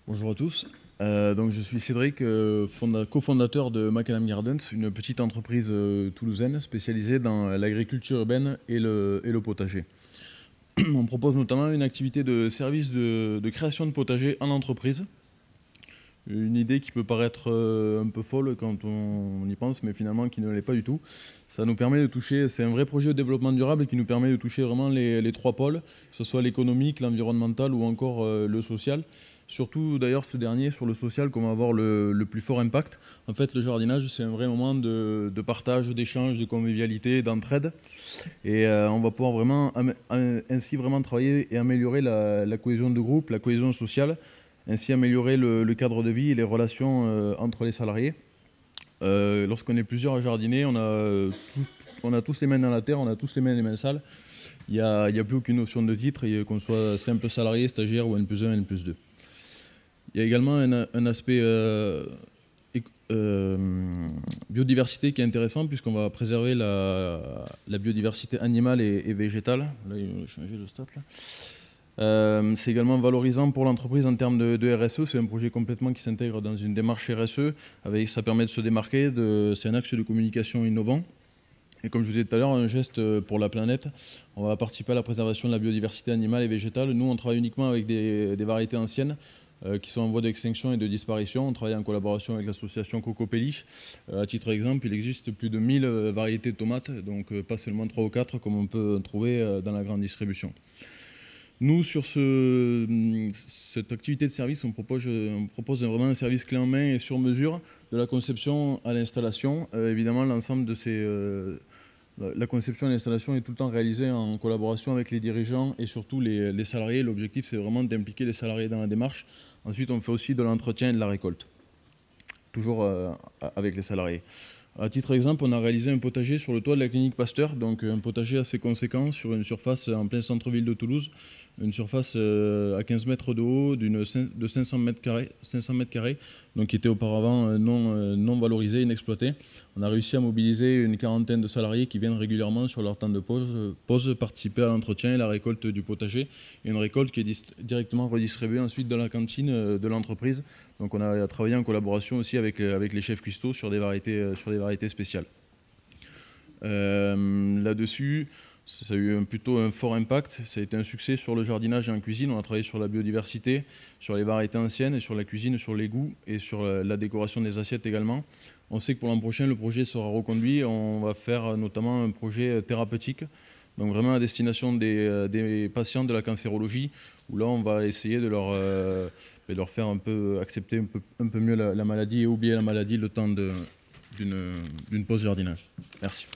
Bonjour à tous. Donc je suis Cédric, cofondateur de Macadam Gardens, une petite entreprise toulousaine spécialisée dans l'agriculture urbaine et le potager. On propose notamment une activité de service de création de potager en entreprise. Une idée qui peut paraître un peu folle quand on y pense, mais finalement qui ne l'est pas du tout. Ça nous permet de toucher, c'est un vrai projet de développement durable qui nous permet de toucher vraiment les trois pôles, que ce soit l'économique, l'environnemental ou encore le social. Surtout d'ailleurs ce dernier, sur le social, qu'on va avoir le plus fort impact. En fait, le jardinage, c'est un vrai moment de partage, d'échange, de convivialité, d'entraide. Et on va pouvoir vraiment, ainsi vraiment travailler et améliorer la cohésion de groupe, la cohésion sociale, ainsi améliorer le cadre de vie et les relations entre les salariés. Lorsqu'on est plusieurs à jardiner, on a tous les mains dans la terre, on a tous les mains sales. Il n'y a plus aucune notion de titre, qu'on soit simple salarié, stagiaire ou N+1, N+2. Il y a également un aspect biodiversité qui est intéressant, puisqu'on va préserver la biodiversité animale et végétale. Là, il va changer le stat, là. C'est également valorisant pour l'entreprise en termes de RSE. C'est un projet complètement qui s'intègre dans une démarche RSE. Ça permet de se démarquer. C'est un axe de communication innovant. Et comme je vous disais tout à l'heure, un geste pour la planète. On va participer à la préservation de la biodiversité animale et végétale. Nous, on travaille uniquement avec des variétés anciennes qui sont en voie d'extinction et de disparition. On travaille en collaboration avec l'association Cocopelli. À titre d'exemple, il existe plus de 1000 variétés de tomates, donc pas seulement 3 ou 4 comme on peut trouver dans la grande distribution. Nous, sur cette activité de service, on propose vraiment un service clé en main et sur mesure, de la conception à l'installation. Évidemment, l'ensemble de la conception et l'installation est tout le temps réalisée en collaboration avec les dirigeants et surtout les salariés. L'objectif, c'est vraiment d'impliquer les salariés dans la démarche. Ensuite, on fait aussi de l'entretien et de la récolte, toujours avec les salariés. À titre d'exemple, on a réalisé un potager sur le toit de la clinique Pasteur, donc un potager assez conséquent sur une surface en plein centre-ville de Toulouse, une surface à 15 mètres de haut, de 500 mètres carrés, donc qui était auparavant non valorisée, inexploitée. On a réussi à mobiliser une quarantaine de salariés qui viennent régulièrement sur leur temps de pause participer à l'entretien et la récolte du potager, et une récolte qui est directement redistribuée ensuite dans la cantine de l'entreprise. Donc on a travaillé en collaboration aussi avec les chefs cuistots sur des variétés spéciales. Là-dessus, ça a eu plutôt un fort impact. Ça a été un succès sur le jardinage et en cuisine. On a travaillé sur la biodiversité, sur les variétés anciennes, et sur la cuisine, sur les goûts et sur la décoration des assiettes également. On sait que pour l'an prochain, le projet sera reconduit. On va faire notamment un projet thérapeutique, donc vraiment à destination des patients de la cancérologie, où là, on va essayer de leur faire un peu accepter un peu mieux la maladie et oublier la maladie le temps d'une pause jardinage. Merci.